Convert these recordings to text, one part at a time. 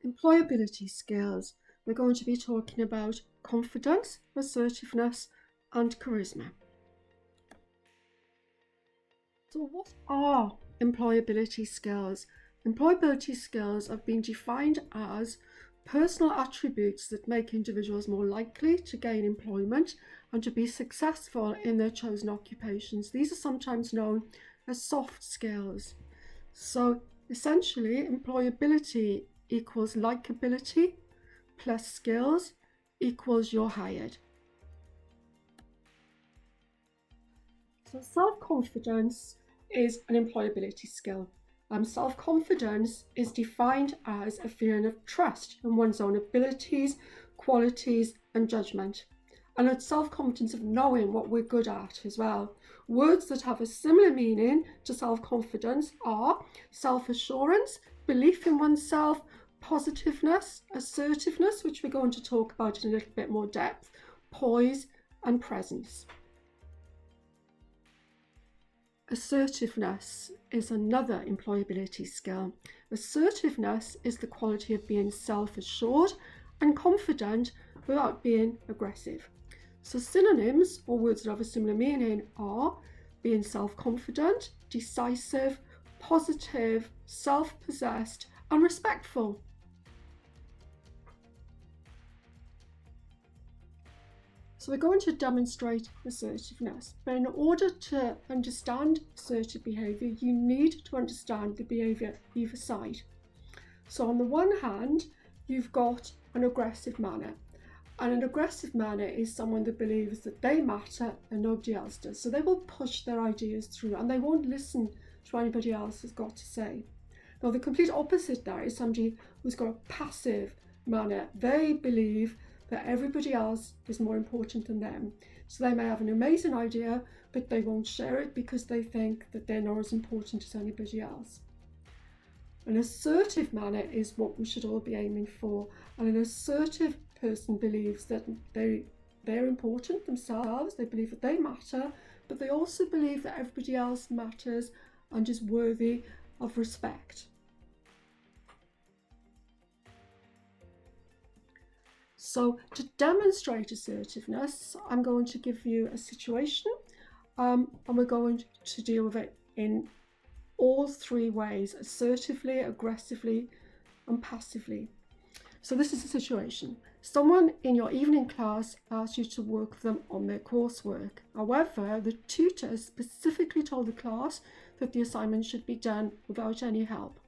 employability skills, we're going to be talking about confidence, assertiveness, and charisma. So what are employability skills? Employability skills have been defined as personal attributes that make individuals more likely to gain employment and to be successful in their chosen occupations. These are sometimes known as soft skills. So essentially, employability equals likability plus skills equals you're hired. So self-confidence is an employability skill. Self-confidence is defined as a feeling of trust in one's own abilities, qualities, and judgment. And it's self-confidence of knowing what we're good at as well. Words that have a similar meaning to self-confidence are self-assurance, belief in oneself, positiveness, assertiveness, which we're going to talk about in a little bit more depth, poise, and presence. Assertiveness is another employability skill. Assertiveness is the quality of being self-assured and confident without being aggressive. So synonyms, or words that have a similar meaning, are being self-confident, decisive, positive, self-possessed, and respectful. So we're going to demonstrate assertiveness, but in order to understand assertive behaviour, you need to understand the behaviour either side. So on the one hand, you've got an aggressive manner, and an aggressive manner is someone that believes that they matter and nobody else does. So they will push their ideas through and they won't listen to what anybody else has got to say. Now the complete opposite there is somebody who's got a passive manner. They believe that everybody else is more important than them. So they may have an amazing idea, but they won't share it because they think that they're not as important as anybody else. An assertive manner is what we should all be aiming for. And an assertive person believes that they're important themselves, they believe that they matter, but they also believe that everybody else matters and is worthy of respect. So to demonstrate assertiveness, I'm going to give you a situation and we're going to deal with it in all three ways: assertively, aggressively, and passively. So this is a situation. Someone in your evening class asks you to work with them on their coursework. However, the tutor specifically told the class that the assignment should be done without any help.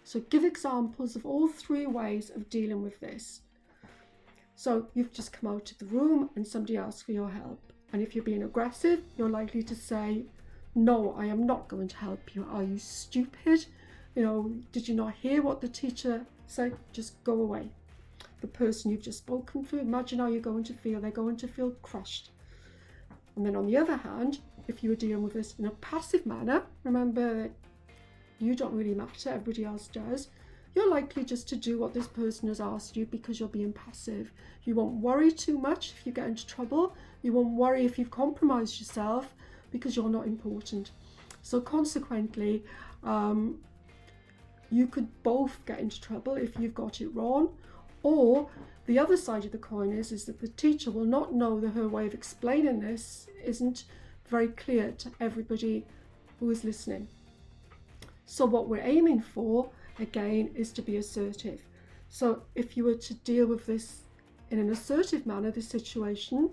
So give examples of all three ways of dealing with this. So you've just come out of the room and somebody asks for your help. And if you're being aggressive, you're likely to say, "No, I am not going to help you. Are you stupid? Did you not hear what the teacher said? Just go away." The person you've just spoken to, imagine how you're going to feel. They're going to feel crushed. And then on the other hand, if you were dealing with this in a passive manner, remember that you don't really matter, everybody else does. You're likely just to do what this person has asked you because you're being passive. You won't worry too much if you get into trouble. You won't worry if you've compromised yourself because you're not important. So consequently, you could both get into trouble if you've got it wrong. Or the other side of the coin is that the teacher will not know that her way of explaining this isn't very clear to everybody who is listening. So what we're aiming for, again, is to be assertive. So if you were to deal with this in an assertive manner, this situation,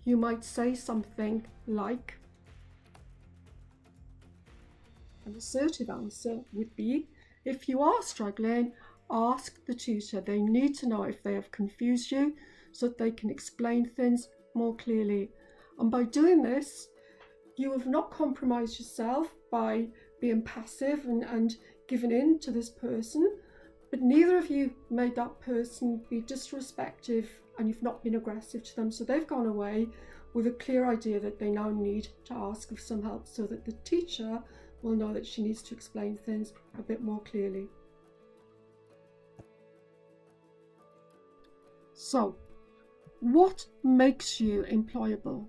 you might say something like, an assertive answer would be, if you are struggling, ask the tutor. They need to know if they have confused you so that they can explain things more clearly. And by doing this, you have not compromised yourself by being passive and giving in to this person, but neither of you made that person be disrespectful and you've not been aggressive to them. So they've gone away with a clear idea that they now need to ask for some help so that the teacher will know that she needs to explain things a bit more clearly. So, what makes you employable?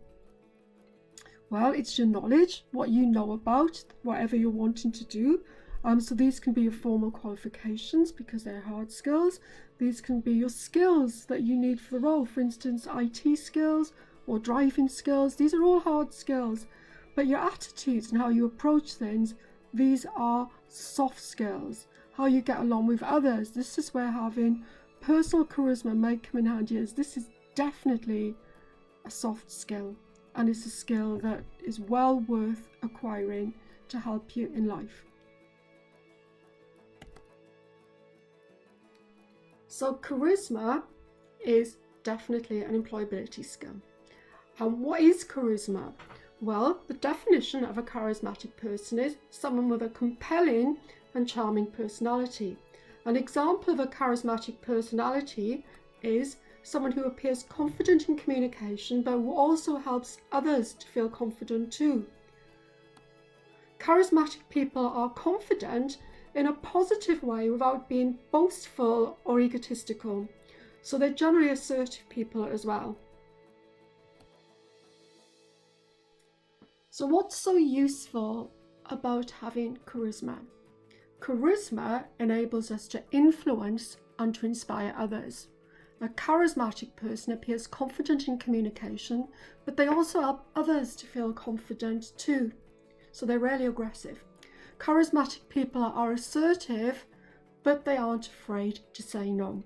Well, it's your knowledge, what you know about whatever you're wanting to do, So these can be your formal qualifications because they're hard skills. These can be your skills that you need for the role. For instance, IT skills or driving skills. These are all hard skills. But your attitudes and how you approach things, these are soft skills. How you get along with others. This is where having personal charisma may come in handy, as this is definitely a soft skill, and it's a skill that is well worth acquiring to help you in life. So charisma is definitely an employability skill. And what is charisma? Well, the definition of a charismatic person is someone with a compelling and charming personality. An example of a charismatic personality is someone who appears confident in communication but who also helps others to feel confident too. Charismatic people are confident in a positive way without being boastful or egotistical. So they're generally assertive people as well. So what's so useful about having charisma? Charisma enables us to influence and to inspire others. A charismatic person appears confident in communication, but they also help others to feel confident too. So they're rarely aggressive. Charismatic people are assertive, but they aren't afraid to say no.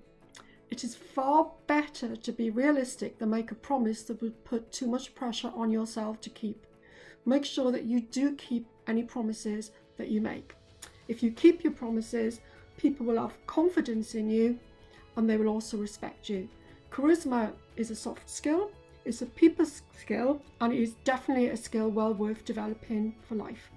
It is far better to be realistic than make a promise that would put too much pressure on yourself to keep. Make sure that you do keep any promises that you make. If you keep your promises, people will have confidence in you and they will also respect you. Charisma is a soft skill, it's a people skill, and it is definitely a skill well worth developing for life.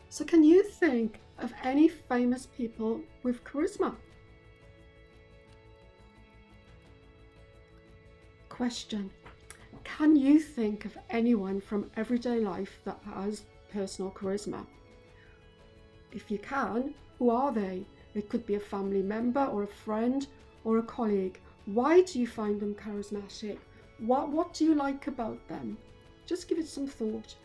So can you think of any famous people with charisma? Question: can you think of anyone from everyday life that has personal charisma? If you can, who are they? It could be a family member or a friend or a colleague. Why do you find them charismatic? What do you like about them? Just give it some thought.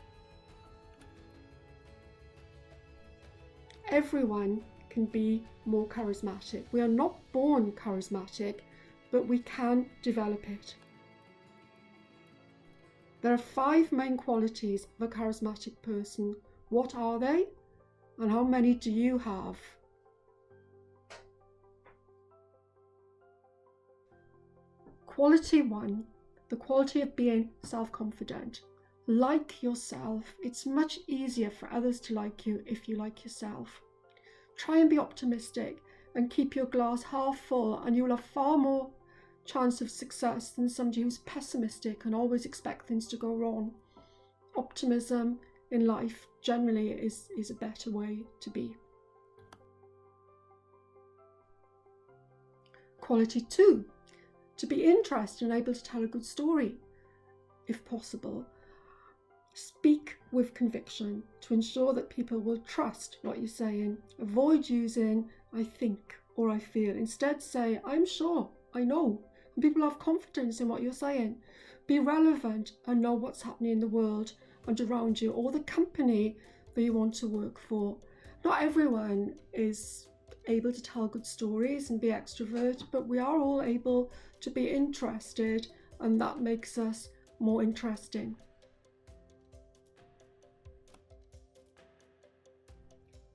Everyone can be more charismatic. We are not born charismatic, but we can develop it. There are 5 main qualities of a charismatic person. What are they? And how many do you have? Quality 1, the quality of being self-confident. Like yourself. It's much easier for others to like you if you like yourself. Try and be optimistic and keep your glass half full, and you will have far more chance of success than somebody who's pessimistic and always expect things to go wrong. Optimism in life generally is a better way to be. Quality 2, to be interested and able to tell a good story, if possible. Speak with conviction to ensure that people will trust what you're saying. Avoid using I think or I feel. Instead say I'm sure, I know. And people have confidence in what you're saying. Be relevant and know what's happening in the world and around you, or the company that you want to work for. Not everyone is able to tell good stories and be extrovert, but we are all able to be interested, and that makes us more interesting.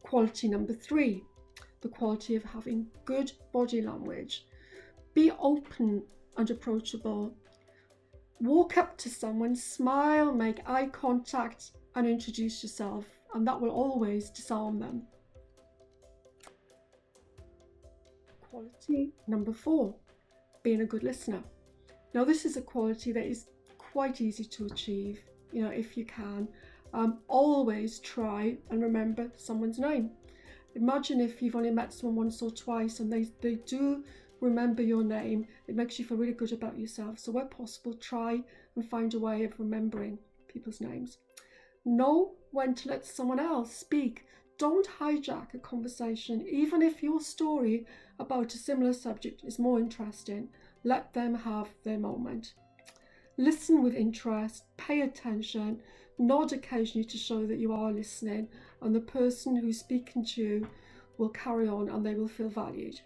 Quality number 3, the quality of having good body language. Be open and approachable. Walk up to someone, smile, make eye contact and introduce yourself, and that will always disarm them. Quality number 4, being a good listener. Now this is a quality that is quite easy to achieve, if you can. Always try and remember someone's name. Imagine if you've only met someone once or twice and they do remember your name. It makes you feel really good about yourself. So where possible, try and find a way of remembering people's names. Know when to let someone else speak. Don't hijack a conversation, even if your story about a similar subject is more interesting. Let them have their moment. Listen with interest, pay attention, nod occasionally to show that you are listening, and the person who's speaking to you will carry on and they will feel valued.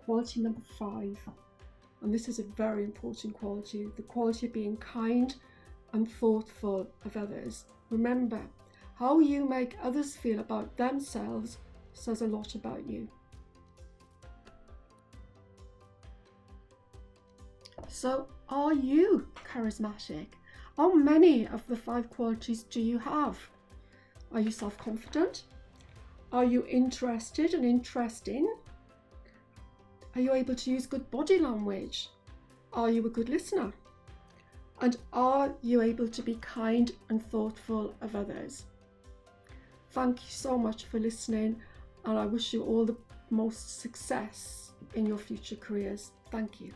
Quality number 5, and this is a very important quality, the quality of being kind and thoughtful of others. Remember, how you make others feel about themselves says a lot about you. So, are you charismatic? How many of the 5 qualities do you have? Are you self-confident? Are you interested and interesting? Are you able to use good body language? Are you a good listener? And are you able to be kind and thoughtful of others? Thank you so much for listening, and I wish you all the most success in your future careers. Thank you.